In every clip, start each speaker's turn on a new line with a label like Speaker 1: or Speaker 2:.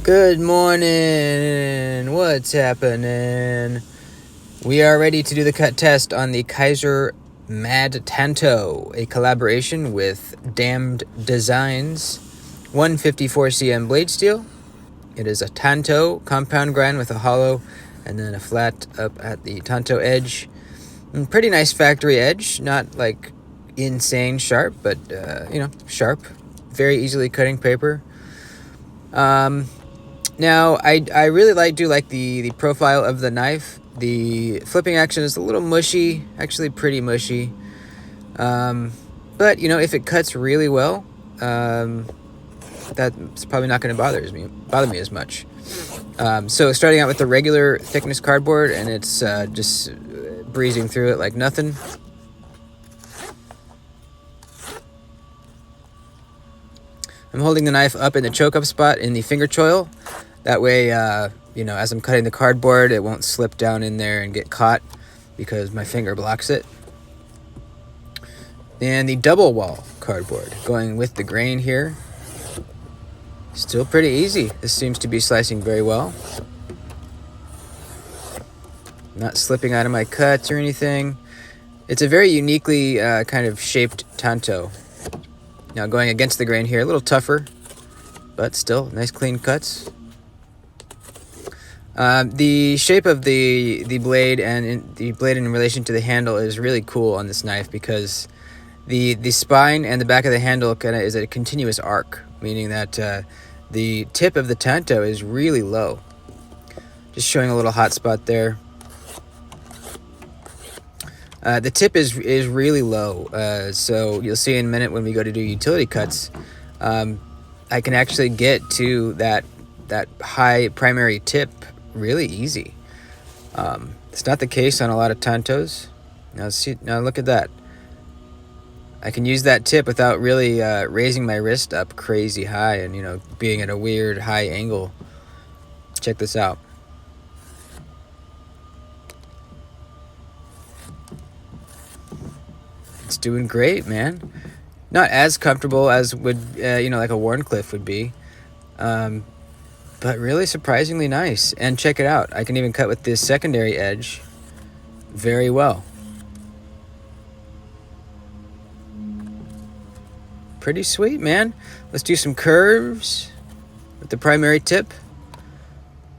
Speaker 1: Good morning. What's happening? We are ready to do the cut test on the Kizer Mad Tanto, a collaboration with Damned Designs 154 cm blade steel. It is a Tanto compound grind with a hollow and then a flat up at the Tanto edge. Pretty nice factory edge, not like insane sharp, but sharp. Very easily cutting paper. Now, I really do like the profile of the knife. The flipping action is a little mushy, actually pretty mushy. But, if it cuts really well, that's probably not going to bother me as much. So starting out with the regular thickness cardboard, and it's just breezing through it like nothing. I'm holding the knife up in the choke up spot in the finger choil. That way, as I'm cutting the cardboard, it won't slip down in there and get caught because my finger blocks it. And the double wall cardboard going with the grain here. Still pretty easy. This seems to be slicing very well. Not slipping out of my cuts or anything. It's a very uniquely kind of shaped Tanto. Now going against the grain here, a little tougher, but still nice clean cuts. The shape of the blade and the blade in relation to the handle is really cool on this knife because the spine and the back of the handle kind of is a continuous arc, meaning that the tip of the Tanto is really low. Just showing a little hot spot there. The tip is really low, so you'll see in a minute when we go to do utility cuts, I can actually get to that high primary tip really easy. It's not the case on a lot of Tantos. Now look at that. I can use that tip without really raising my wrist up crazy high and being at a weird high angle. Check this out. It's doing great, man. Not as comfortable as would like a Warncliffe would be, but really surprisingly nice. And check it out, I can even cut with this secondary edge very well. Pretty sweet, man. Let's do some curves with the primary tip.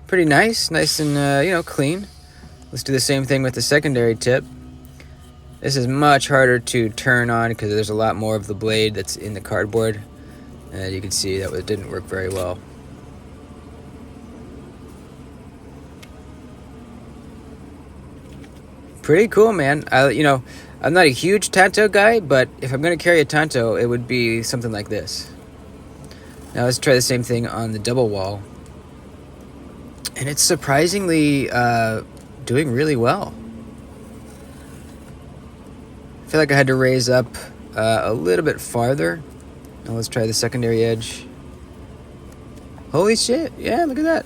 Speaker 1: Pretty nice and clean. Let's do the same thing with the secondary tip. This is much harder to turn on because there's a lot more of the blade that's in the cardboard. And you can see that it didn't work very well. Pretty cool, man. I'm not a huge Tanto guy, but if I'm going to carry a Tanto, it would be something like this. Now let's try the same thing on the double wall. And it's surprisingly doing really well. I feel like I had to raise up a little bit farther. Now let's try the secondary edge. Holy shit. Yeah, look at that.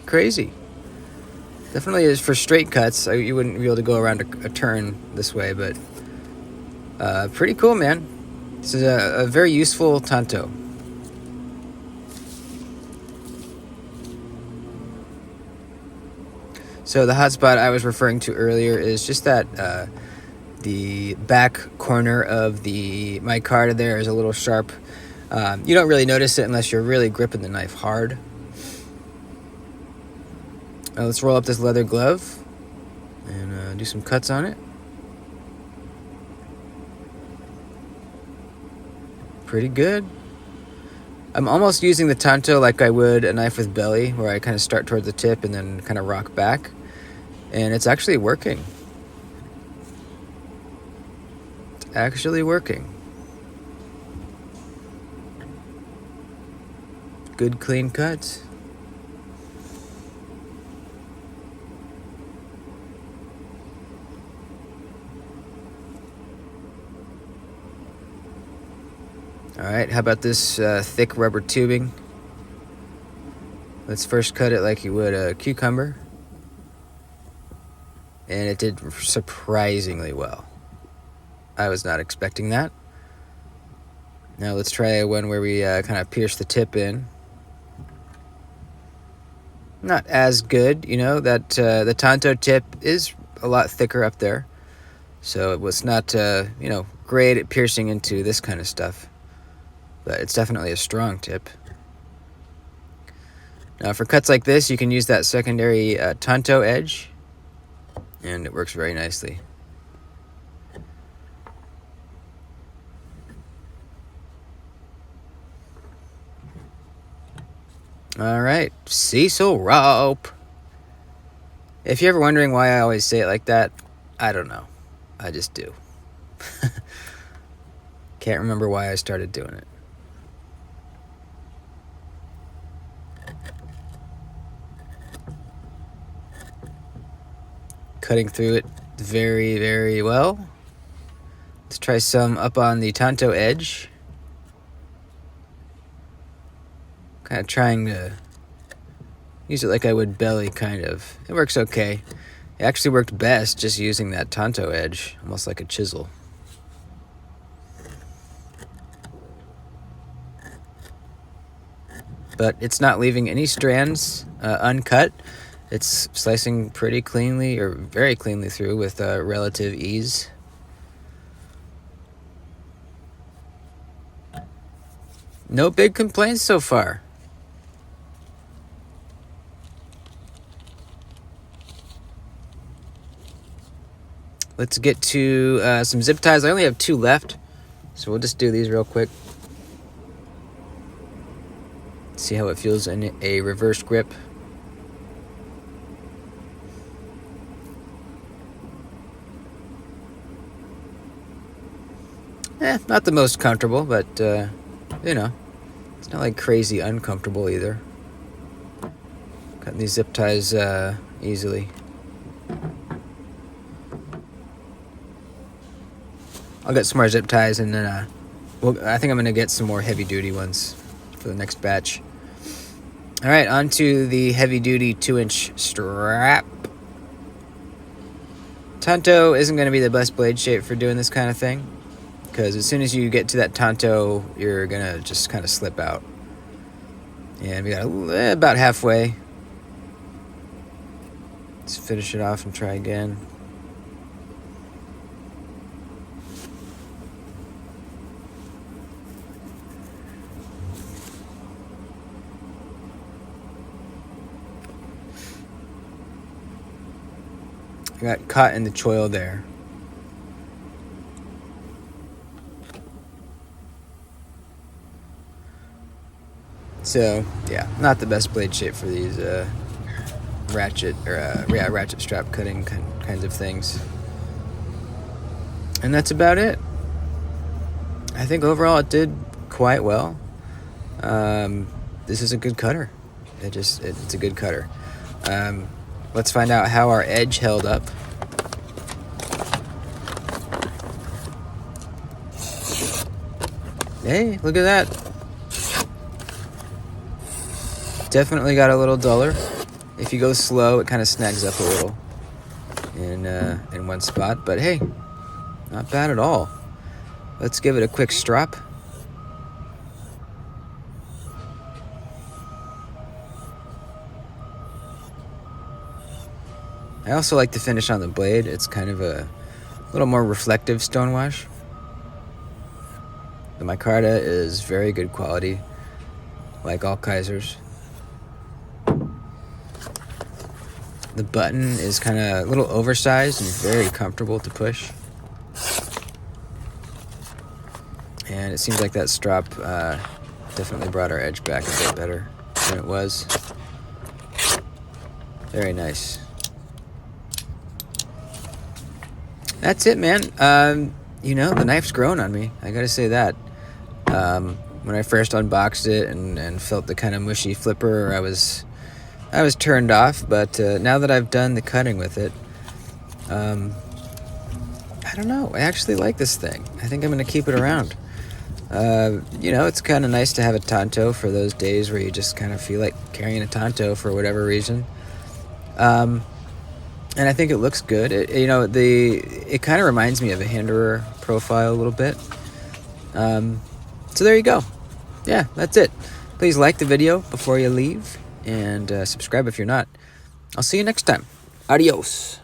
Speaker 1: Crazy. Definitely is for straight cuts. You wouldn't be able to go around a turn this way, but pretty cool, man. This is a very useful Tanto. So the hot spot I was referring to earlier is just that the back corner of the mic card there is a little sharp. You don't really notice it unless you're really gripping the knife hard. Let's roll up this leather glove and do some cuts on it. Pretty good. I'm almost using the Tanto like I would a knife with belly, where I kind of start towards the tip and then kind of rock back. And it's actually working. It's actually working. Good clean cuts. Alright, how about this thick rubber tubing? Let's first cut it like you would a cucumber. And it did surprisingly well. I was not expecting that. Now let's try one where we kind of pierce the tip in. Not as good, you know, that the Tanto tip is a lot thicker up there. So it was not, you know, great at piercing into this kind of stuff. But it's definitely a strong tip. Now for cuts like this, you can use that secondary Tanto edge. And it works very nicely. Alright, Ceil Rope. If you're ever wondering why I always say it like that, I don't know. I just do. Can't remember why I started doing it. Cutting through it very, very well. Let's try some up on the Tanto edge. Kind of trying to use it like I would belly, kind of. It works okay. It actually worked best just using that Tanto edge, almost like a chisel. But it's not leaving any strands uncut. It's slicing pretty cleanly, or very cleanly through with relative ease. No big complaints so far. Let's get to some zip ties. I only have 2 left, so we'll just do these real quick. See how it feels in a reverse grip. Not the most comfortable, but, you know, it's not like crazy uncomfortable either. Cutting these zip ties easily. I'll get some more zip ties, and then I think I'm going to get some more heavy-duty ones for the next batch. All right, on to the heavy-duty 2-inch strap. Tanto isn't going to be the best blade shape for doing this kind of thing, because as soon as you get to that Tanto, you're going to just kind of slip out. And we got about halfway. Let's finish it off and try again. I got caught in the choil there. So, yeah, not the best blade shape for these ratchet strap cutting kinds of things. And that's about it. I think overall it did quite well. This is a good cutter. It's a good cutter. Let's find out how our edge held up. Hey, look at that. Definitely got a little duller. If you go slow, it kind of snags up a little in one spot. But hey, not bad at all. Let's give it a quick strop. I also like the finish on the blade. It's kind of a little more reflective stonewash. The micarta is very good quality, like all Kizers. The button is kind of a little oversized and very comfortable to push. And it seems like that strop definitely brought our edge back a bit better than it was. Very nice. That's it, man. You know, the knife's grown on me. I gotta say that. When I first unboxed it and felt the kind of mushy flipper, I was turned off. But now that I've done the cutting with it, I don't know. I actually like this thing. I think I'm gonna keep it around. You know, it's kind of nice to have a Tanto for those days where you just kind of feel like carrying a Tanto for whatever reason. And I think it looks good. It kind of reminds me of a Hinderer profile a little bit. So there you go. Yeah, that's it. Please like the video before you leave, and subscribe if you're not. I'll see you next time. Adios.